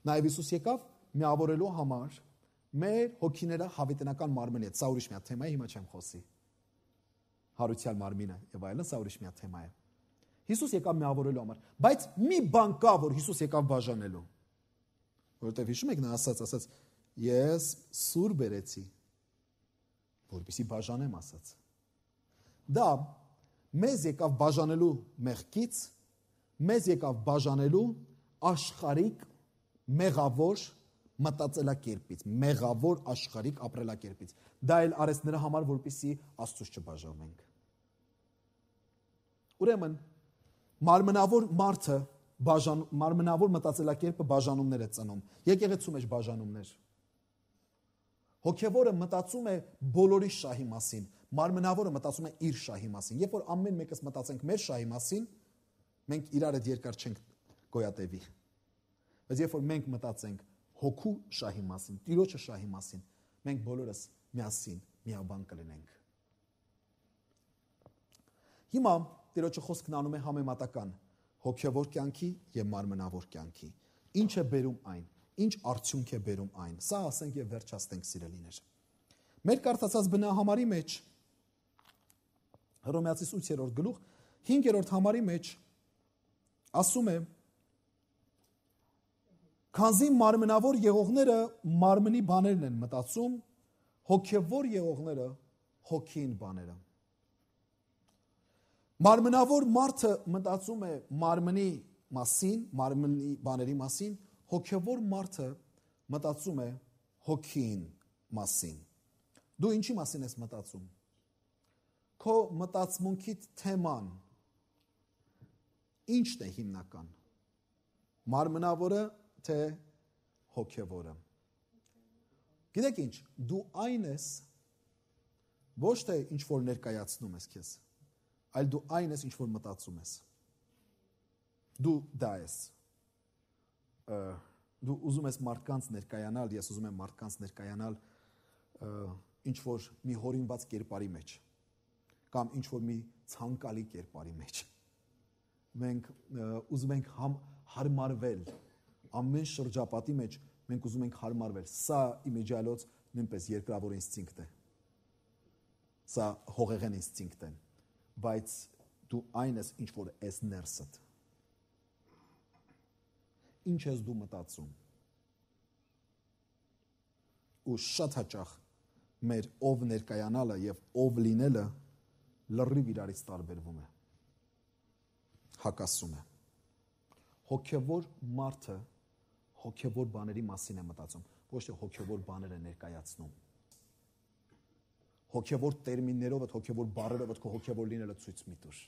Նաև Հիսուս եկավ միավորելու համար մեր հոգիները հավիտենական մարմնի հետ։ Սա ուրիշ մի թեմա է, հիմա չեմ խոսի։ Հարության մարմինը եւ այլն, սա ուրիշ մի թեմա է։ Հիսուս եկավ միավորելու համար, բայց մի բան կա, որ Հիսուս եկավ բաժանելու։ Որովհետև հիշում եք նա ասաց, ես սուր բերեցի, որպեսզի բաժանեմ ասաց։ Դա մեզ եկավ բաժանելու մեղքից, մեզ եկավ բաժանելու աշխարհիկ մեղավոր մտածելակերպից, մեղավոր աշխարհիկ ապրելակերպից։ Դա էլ արեց նրա համար, որպեսզի Աստծուց չբաժանվենք։ Ուրեմն մարմնավոր մարդը մարմնավոր մտածելակերպը բաժանումներ է ծնում։ Եկեղեցու մեջ բաժանումներ։ Հոգևորը մտածում է բոլորի շահի մասին, մարմնավորը մտածում է իր շահի մասին։ Երբ որ ամեն մեկս մտածենք մեր շահի մասին, մենք իրար հետ երկար չենք գոյատևի։ Բայց երբ որ մենք մտածենք հոգու շահի մասին, Տիրոջը շահի մասին, մենք բոլորս միասին միաբան կլինենք։ Հիմա Տիրոջը խոսքն անում է համեմատական հոգևոր կյանքի եւ մարմնավոր կյանքի։ Ինչ է բերում այն, ինչ արդյունք է բերում այն։ Սա ասենք եւ վերջացնենք, սիրելիներ։ Մեր կարդացած բնահամարի մեջ Հռոմեացիս 8-րդ գլուխ 5-րդ համարի մեջ ասում է. քանզի մարմնավոր եղողները մարմնի բաներն են մտածում, հոգևոր եղողները հոգին բաները։ Մարմնավոր մարդը մտածում է մարմնի մասին, մարմնի բաների մասին, հոգևոր մարդը մտածում է հոգին մասին։ Դու ինչի մասին ես մտածում։ Քո մտածմունքիդ թեման ինչն է հիմնական։ Մարմնավորը թե հոգևորը։ Գիտեք ինչ, դու այն ես, ոչ թե ինչ որ ներկայացնում ես քեզ, այլ դու այն ես, ինչ որ մտածում ես։ Դու դա ես։ Դու ուզում ես մարդկանց ներկայանալ, ես ուզում եմ մարդկանց ներկայանալ ինչ որ մի հորինված կերպարի մեջ կամ ինչ որ մի ցանկալի կերպարի մեջ։ Մենք ուզում ենք հարմարվել ամեն շրջապատի մեջ, մենք ուզում ենք հարմարվել։ Սա իմիջիալոց նույնպես երկրավոր ինստինկտ է։ Սա հողեղեն ինստինկտ է, բայց դու այն ես, ինչ որ ես ներսդ։ Ինչ ես դու մտածում։ Ու շատ հաճախ մեր ով ներկայանալը եւ ով լինելը լրիվ իրարից տարբերվում է։ Հակասում է։ Հոգևոր մարդը հոգևոր բաների մասին է մտածում, ոչ թե հոգևոր բաներ է ներկայացնում։ Հոգևոր տերմիններով, հոգևոր բառերով քո հոգևոր լինելը ցույց մի տուր։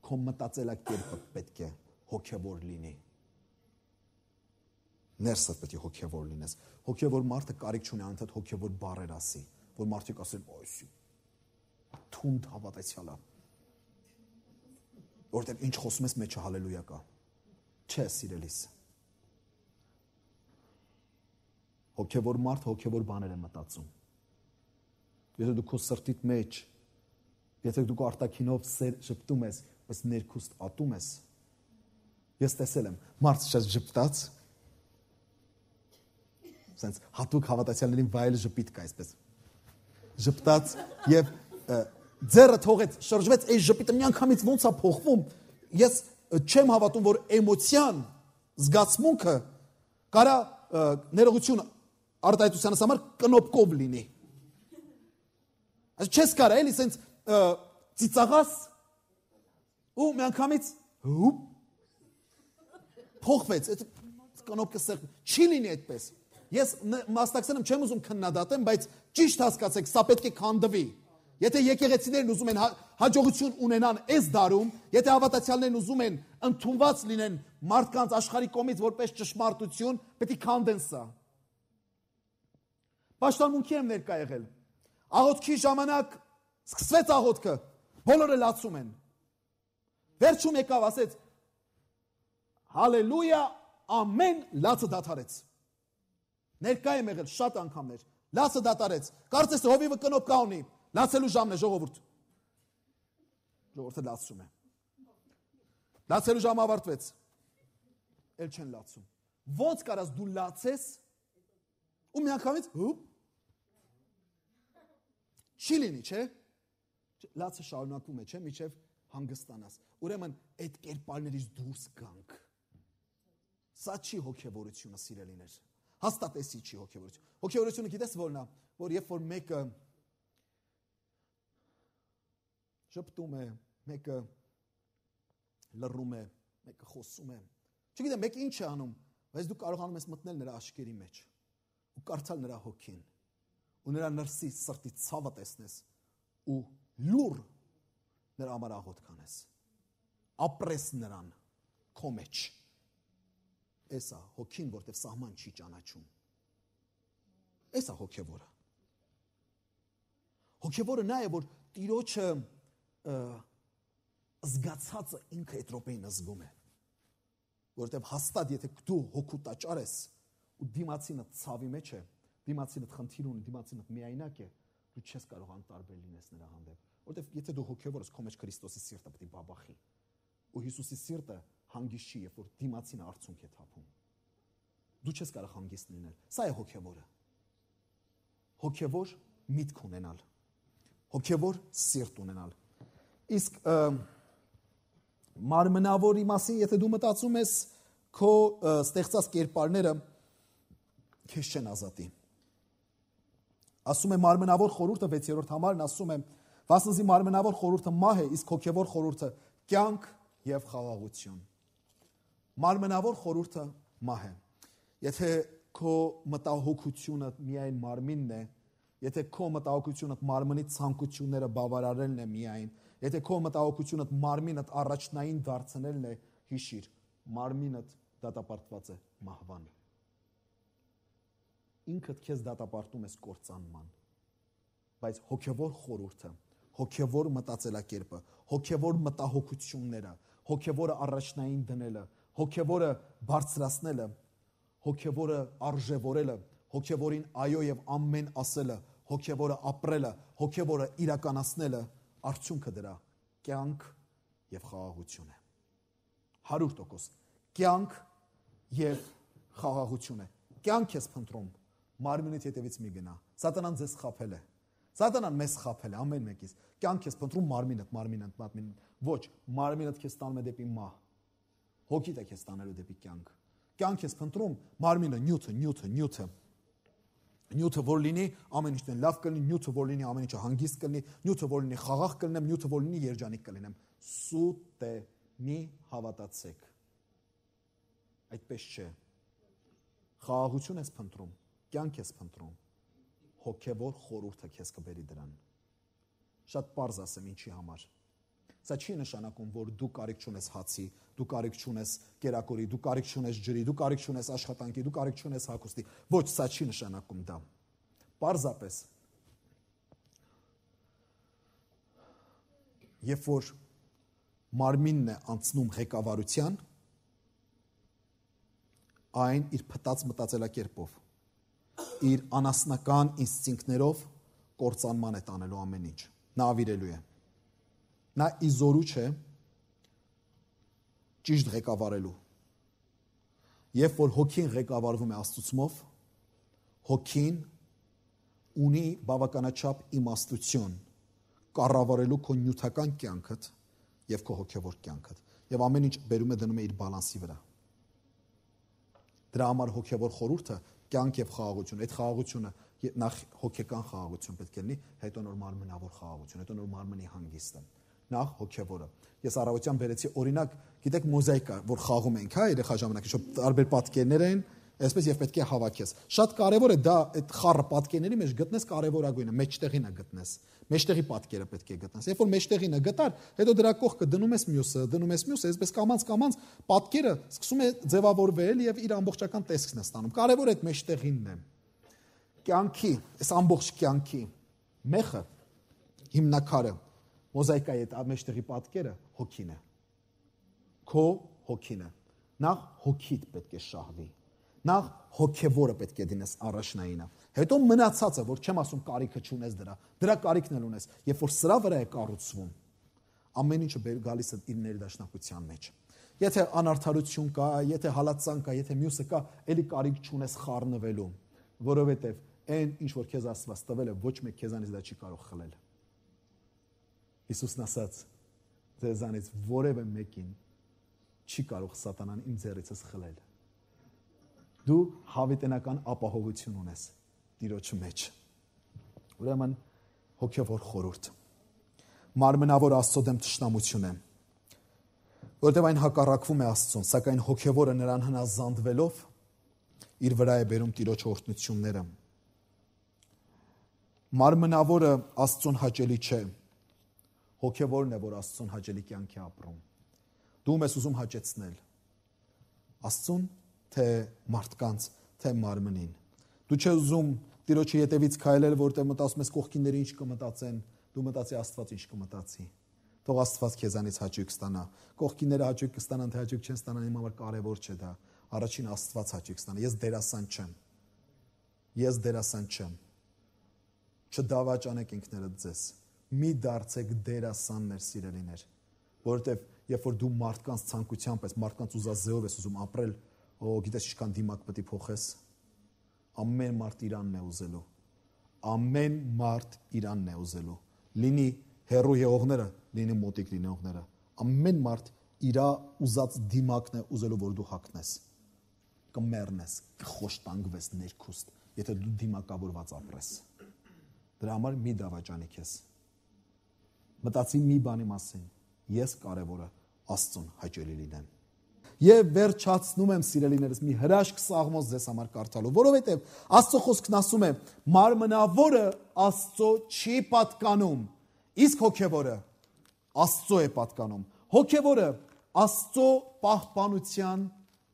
Քո մտածելակերպը պետք է հոգևոր լինի։ Ներսդ պետք է հոգևոր լինես։ Հոգևոր մարդը կարիք չունի անընդհատ հոգևոր բառեր ասի, որ մարդիկ ասեն, «Այսի թունդ հավատացյալ է»։ Որտեղ ինչ խոսում ես մեջը հալելույա կա։ Չէ, սիրելիս։ Հոգևոր մարդ հոգևոր բաներ է մտածում։ Եթե դու քո սրտիդ մեջ, եթե դու քո արտաքինով սեր շփտում ես, բայց ներքուստ ատում ես, ես տեսել եմ, մարդ շատ ժպտաց, sense հատուկ հավատացյալներին վայել ժպիտ կա այսպես։ Ժպտաց եւ ձեռը թողեց, շրջվեց, այս ժպիտը միանգամից ոնց է փոխվում։ Ես չեմ հավատում, որ էմոցիան, զգացմունքը կարա ներողություն արտահայտությանս համար կնոպկով լինի։ Այս չես կարա էլի sense ծիծաղաս ու միանգամից հուպ փոխվեց, այդ կնոպկը սեղ չի լինի այդպես։ Ես մասնակցել եմ, չեմ ուզում քննադատեմ, բայց ճիշտ հասկացեք, սա պետք է քանդվի։ Եթե եկեղեցիներն ուզում են հաջողություն ունենան այս դարում, եթե հավատացյալներն ուզում են ընդունված լինեն մարդկանց աշխարհի կողմից որպես ճշմարտություն, պետք է քանդեն սա։ Պաշտամունքի եմ ներկա եղել։ Աղոթքի ժամանակ սկսվեց աղոթքը, բոլորը լացում են։ Վերջում եկավ, ասեց. Հալելույա, ամեն, լացը դադարեց։ Ներկա եմ եղել շատ անգամներ, լացը դադարեց։ Կարծես հովիվը կնոպկա ունի, լացելու ժամն է, ժողովուրդ։ Ժողովուրդը լացում է։ Լացելու ժամը ավարտվեց։ Էլ չեն լացում։ Ոնց կարաս դու լացես ու միանգամից հուպ չի լինի, չէ՞։ Լացը շարունակվում է, չէ՞, մինչև հանգստանաս։ Ուրեմն այդ կերպարներից դուրս գանք։ Սա չի հոգևորությունը, սիրելիներ։ Հաստատ էսի չի հոգևորություն։ Հոգևորությունը գիտես որն է, որ երբ որ մեկը շփտում է, մեկը լռում է, մեկը խոսում է։ Չգիտեմ, մեկը ինչ է անում, բայց դու կարողանում ես մտնել նրա աշկերի մեջ ու կարդալ նրա հոգին ու նրա ներսի սրտի ցավը տեսնես ու լուր նրա համար աղոթք անես։ Ապրես նրան, քո մեջ։ Էսա հոգին, որտեղ սահման չի ճանաչում։ Էսա հոգևորը։ Հոգևորը նա է, որ Տիրոջը զգացածը ինքը այդ րոպեին զգում է։ Որտեղ հաստատ եթե դու հոգու տաճար ես ու դիմացինը ցավի մեջ է, դիմացինը խնդիր ունի, դիմացինը միայնակ է, դու չես կարող անտարբեր լինես նրա հանդեպ։ Որտեղ եթե դու հոգևոր ես, քո մեջ Քրիստոսի սիրտը պետք է բաբախի։ Ու Հիսուսի սիրտը հանգիստ չի, երբ որ դիմացինը արցունք է թափում։ Դու չես կարող հանգիստ լինել։ Սա է հոգևորը։ Հոգևոր միտք ունենալ։ Հոգևոր սիրտ ունենալ։ Իսկ մարմնավորի մասին, եթե դու մտածում ես, քո ստեղծած կերպարները քեզ չեն ազատի։ Ասում է մարմնավոր խորհուրդը 6-րդ համարն ասում է, վասնզի մարմնավոր խորհուրդը մահ է, իսկ հոգևոր խորհուրդը կյանք եւ խաղաղություն։ Մարմնավոր խորհուրդը մահ է։ Եթե քո մտահոգությունը միայն մարմինն է, եթե քո մտահոգությունը մարմնի ցանկությունները բավարարելն է միայն, եթե քո մտահոգությունը մարմինդ առաջնային դարձնելն է, հիշիր, մարմինդ դատապարտված է մահվան։ Ինքդ քեզ դատապարտում ես կործանման, բայց հոգևոր խորհուրդը, հոգևոր մտածելակերպը, հոգևոր մտահոգությունները, հոգևորը առաջնային դնելը, հոգևորը բարձրացնելը, հոգևորը արժևորելը, հոգևորին այո եւ ամեն ասելը, հոգևորը ապրելը, հոգևորը իրականացնելը, արդյունքը դրա կյանք եւ խաղաղություն է։ 100% կյանք եւ խաղաղություն է։ Կյանք ես փնտրում, մարմինիդ հետևից մի գնա։ Սատանան ձեզ խաբել է։ Սատանան մեզ խաբել է ամեն մեկից։ Կյանք ես փնտրում մարմինդ։ Ոչ, մարմինդ քեզ տանում է դեպի մահ։ Հոգիդ է քեզ տանելու դեպի կյանք։ Կյանք ես փնտրում մարմինը նյութը որ լինի ամեն ինչն լավ կլինի, նյութը որ լինի ամեն ինչը հանգիստ կլինի, նյութը որ լինի խաղաղ կլինեմ, նյութը որ լինի երջանիկ կլինեմ։ Սուտ է, մի հավատացեք։ Այդպես չէ։ Խաղաղություն ես փնտրում, կյանք ես փնտրում, հոգևոր խորհուրդը քեզ կբերի դրան։ Շատ պարզ ասեմ ինչի համար։ Սա չի նշանակում, որ դու կարիք չունես հացի, դու կարիք չունես կերակուրի, դու կարիք չունես ջրի, դու կարիք չունես աշխատանքի, դու կարիք չունես հագուստի։ Ոչ, սա չի նշանակում դա։ Պարզապես երբ որ մարմինն է անցնում ղեկավարության, այն իր փտած մտածելակերպով, իր անասնական ինստինկտներով կործանման է տանելու ամեն ինչ։ Նա ավիրելու է։ Նա իզորու չէ ճիշտ ղեկավարելու։ Երբ որ հոգին ղեկավարվում է Աստծուով, հոգին ունի բավականաչափ իմաստություն կառավարելու քո նյութական կյանքդ եւ քո հոգեվոր կյանքդ, եւ ամեն ինչ բերում է դնում է իր բալանսի վրա։ Դրա համար հոգեվոր խորհուրդը կյանք եւ խաղաղություն։ Այդ խաղաղությունը նախ հոգեկան խաղաղություն պետք է լինի, հետո նոր մարմնավոր խաղաղություն, հետո նոր մարմնի հանգիստը։ Նախ հոգևորը։ Ես առավոտյան բերեցի օրինակ, գիտեք, մոզաիկա, որ խաղում ենք, հա, երեխա ժամանակ, շատ տարբեր պատկերներ են, այսպես եւ պետք է հավաքես։ Շատ կարեւոր է դա այդ խառը պատկերների մեջ գտնես կարեւորագույնը, մեջտեղինը գտնես։ Մեջտեղի պատկերը պետք է գտնես։ Երբ որ մեջտեղինը գտար, հետո դրա կողքը դնում ես մյուսը, այսպես կամած պատկերը սկսում է ձևավորվել եւ իր ամբողջական տեսքն է ստանում։ Կարեւոր է այդ մեջտեղինն է։ Կյանքի, այս ամբողջ կյանքի մեխը հիմնակարը մոզաիկայի այդ մեջտեղի պատկերը հոգին է։ Քո հոգին է։ Նախ հոգիդ պետք է շահվի։ Նախ հոգևորը պետք է դինես առաջնայինը։ Հետո մնացածը, որ չեմ ասում կարիքը չունես դրա կարիքն էլ ունես։ Երբ որ սրա վրա է կառուցվում, ամեն ինչը գալիս է իր ներդաշնակության մեջ։ Եթե անարդարություն կա, եթե հալածան կա, եթե մյուսը կա, էլի կարիք չունես խառնվելու, որովհետև այն ինչ որ քեզ Աստված տվել է, ոչ մեկ քեզանից դա չի կարող խլել։ Հիսուսն ասաց, ձեզանից որևէ մեկին չի կարող սատանան իմ ձեռիցս խլել։ Դու հավիտենական ապահովություն ունես Տիրոջի մեջ։ Ուրեմն հոգևոր խորհուրդ։ Մարմնավոր Աստծո դեմ թշնամություն է, որտեղ այն հակառակվում է Աստծուն, սակայն հոգևորը նրան հնազանդվելով իր վրա է բերում Տիրոջ օրհնությունները։ Մարմնավորը Աստծուն հաճելի չէ, հոգևորն է, որ Աստծուն հաճելի կյանք է ապրում։ Դու ես ուզում հաճեցնել, Աստծուն, թե մարդկանց, թե մարմնին։ Դու չես ուզում Տիրոջի ետևից քայլել, որտեղ մտածում ես կողքինները ինչ կմտածեն, դու մտածի Աստված ինչ կմտածի։ Թող Աստված քեզանից հաճույք ստանա։ Կողքինները հաճույք կստանան, թե հաճույք չեն ստանան, իմ համար կարևոր չէ դա։ Առաջին Աստված հաճույք ստանա։ Ես դերասան չեմ։ Ես դերասան չեմ։ Չդավաճանեք ինքներդ ձեզ։ Մի դարձեք դերասաններ, սիրելիներ, որովհետև երբ որ դու մարդկանց ցանկությամբ ես, մարդկանց ուզածեով ես ուզում ապրել, գիտես ինչքան դիմակ պետք է փոխես։ Ամեն մարդ իրանն է ուզելու։ Ամեն մարդ իրանն է ուզելու։ Լինի հերո եղողները, լինի մոտիկ լինողները։ Ամեն մարդ իր ուզած դիմակն է ուզելու, որ դու հագնես։ Կմեռնես, կխոշտանգվես ներքուստ, եթե դու դիմակավորված ապրես։ Դրա համար մի դավաճանի քեզ։ Մտածի մի բանի մասին։ Ես կարևորը Աստծուն հաճելի լինեմ։ Եվ վերջացնում եմ, սիրելիներս, մի հրաշք Սաղմոս ձեզ համար կարդալու, որովհետև Աստծո խոսքն ասում է. մարմնավորը Աստծո չի պատկանում, իսկ հոգևորը Աստծո է պատկանում։ Հոգևորը Աստծո պահպանության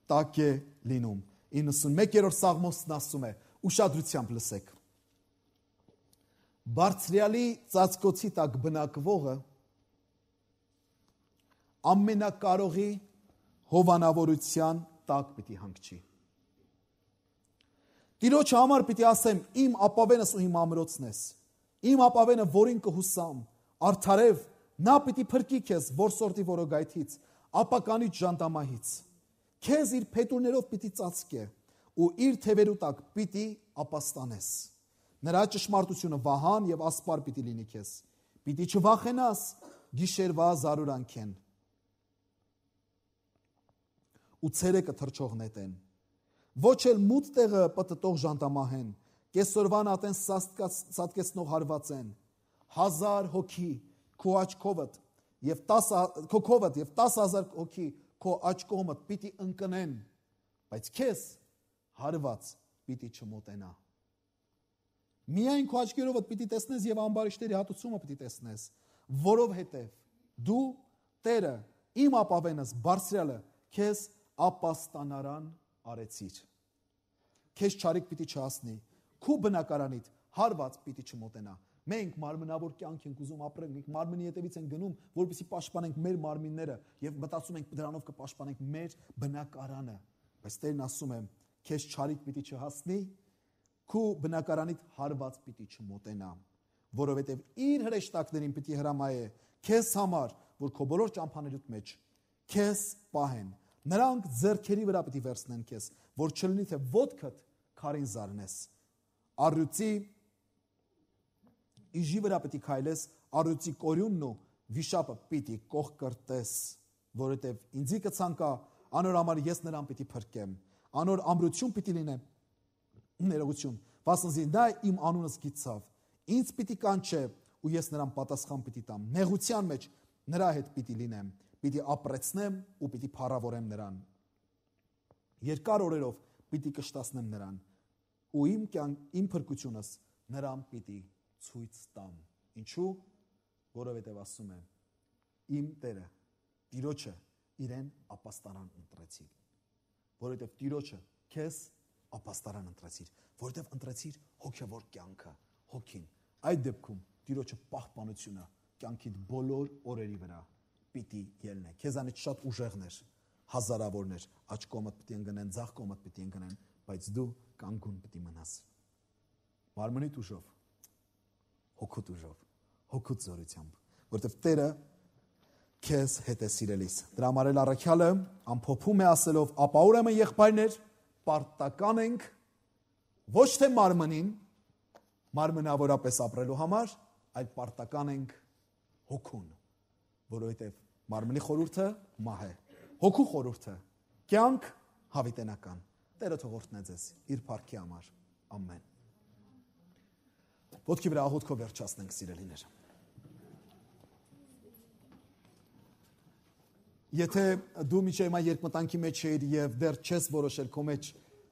տակ է լինում։ 91-րդ Սաղմոսն ասում է, ուշադրությամբ լսեք. Բարձրյալի ծածկոցի տակ բնակվողը ամենակարողի հովանավորության տակ պիտի հանգչի։ Տիրոջ համար պիտի ասեմ, իմ ապավենս ու իմ ամրոցն ես, իմ ապավենը, որին կհուսամ, արդարև, նա պիտի փրկի քեզ որսորդի որոգայթից, ապականից ժանտամահից, քեզ իր փետուրներով պիտի ծածկե ու իր թևերու տակ պիտի ապաստանես։ Նրա ճշմարտությունը վահան եւ ասպար պիտի լինի քեզ, պիտի չվախենաս գիշերվա զարուրանքեն ու ցերեկը թրջող նետեն, ոչ էլ մութ տեղը պտտող ժանտամահեն, կեսօրվան ատեն սատկեցնող հարվածեն, 1000 հոգի քո աչքովդ եւ 10,000 հոգի քո աչքոմդ պիտի ընկնեն, բայց քեզ հարված պիտի չմոտենա։ Միայն քո աչքերովդ պիտի տեսնես եւ ամբարիշտերի հատուցումը պիտի տեսնես, որովհետեւ դու Տերը իմ ապավենս բարձրյալը քեզ ապաստանարան արեցիր։ Քեզ չարիք պիտի չհասնի, քու բնակարանիդ հարված պիտի չմոտենա։ Մենք մարմնավոր կյանք ենք ուզում ապրել, մենք մարմնի ետևից ենք գնում, որպեսզի պաշտպանենք մեր մարմինները եւ մտածում ենք դրանով կպաշտպանենք մեր բնակարանը։ Բայց Տերն ասում է, քեզ չարիք պիտի չհասնի, քու բնակարանիդ հարված պիտի չմոտենա, որովհետև իր հրեշտակներին պիտի հրամայե քեզ համար, որ քո բոլոր ճամփաներիդ մեջ քեզ պահեն։ Նրանք ձեռքերի վրա պիտի վերցնեն քեզ, որ չլինի թե ոտքդ քարին զարնես։ Առյուծի իժի վրա պիտի քայլես, առյուծի կորյունն ու վիշապը պիտի կողկրտես, որովհետև ինձի կցանկա, անոր համար ես նրան պիտի փրկեմ, անոր ամրություն պիտի լինեմ, ներողություն, վասնզի նա իմ անունս գիտցավ, ինձ պիտի կանչե ու ես նրան պատասխան պիտի տամ, նեղության մեջ նրա հետ պիտի լինեմ, պիտի ապրեցնեմ ու պիտի փառավորեմ նրան, երկար օրերով պիտի կշտացնեմ նրան ու իմ փրկությունս նրան պիտի ցույց տամ։ Ինչու? Որովհետև ասում է իմ Տերը, Տիրոջը իրեն ապաստարան ընտրեցի, որովհետև Տիրոջը քեզ ապաստարան ընտրեցիր, որովհետև ընտրեցիր հոգևոր կյանքը, հոգին։ Այդ դեպքում Տիրոջը պահպանությունը կյանքիդ բոլոր օրերի վրա պիտի ելնե։ Քեզանից շատ ուժեղներ, հազարավորներ աջ կողմդ պիտի ընկնեն, ձախ կողմդ պիտի ընկնեն, բայց դու կանգուն պիտի մնաս։ Մարմնիդ ուժով, հոգուտ ուժով, հոգուտ զորությամբ, որովհետև Տերը քեզ հետ է սիրելիս։ Դրա համար էլ առաքյալը ամփոփում է ասելով, ապա ուրեմն եղբայրներ, պարտական ենք ոչ թե մարմնին, մարմնավորապես ապրելու համար, այլ պարտական ենք հոգուն, որովհետև մարմնի խորհուրդը մահ է, հոգու խորհուրդը կյանք հավիտենական։ Տերը թող օրհնի ձեզ իր փառքի համար։ Ամեն։ Ոտքի վրա աղոթքով վերջացնենք, սիրելիներ։ Եթե դու միջև հիմա երկմտանքի մեջ ես եւ դեռ չես որոշել քո մեջ,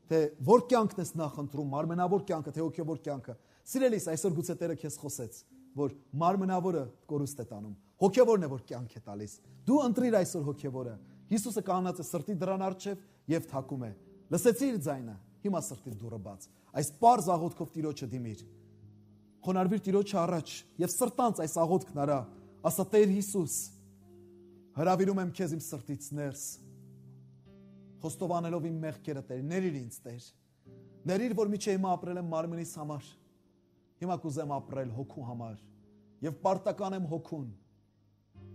թե որ կյանքն ես նախընտրում, մարմնավոր կյանքը, թե հոգևոր կյանքը, սիրելիս, այսօր գուցե Տերը քեզ խոսեց, որ մարմնավորը կորուստ է տանում, հոգևորն է որ կյանք է տալիս։ Դու ընտրիր այսօր հոգևորը։ Հիսուսը կանած է սրտի դրան առջև եւ թակում է։ Լսեցի իր ձայնը, հիմա սրտի դուռը բաց։ Այս պարզ աղոթքով Տիրոջը դիմիր։ Խոնարհվիր Տիրոջը առաջ եւ սրտանց այս աղոթքն արա։ Ասա Տեր Հիսուս, հրավիրում եմ քեզ իմ սրտից ներս։ Խոստովանելով իմ մեղքերը Տեր, ների՛ր ինձ Տեր։ Ների՛ր, որ միջի հիմա ապրել եմ մարմնիս համար։ Հիմա կուզեմ ապրել հոգու համար եւ պարտական եմ հոգուն։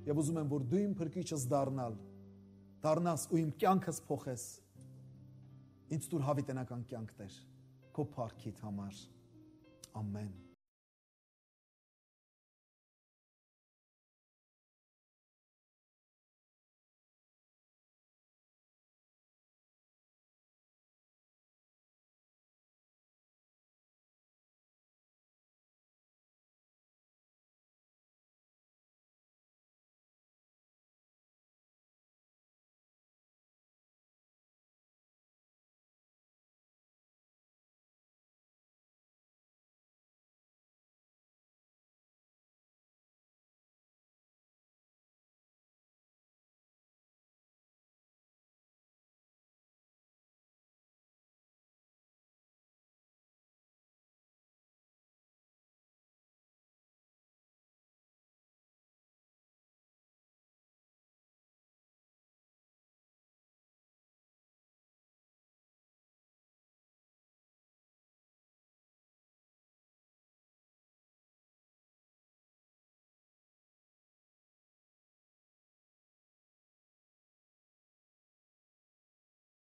Եվ ուզում եմ, որ դու իմ փրկիչս դառնաս ու իմ կյանքս փոխես։ Ինձ դուր հավիտենական կյանք Տեր, քո փառքիդ համար։ Ամեն։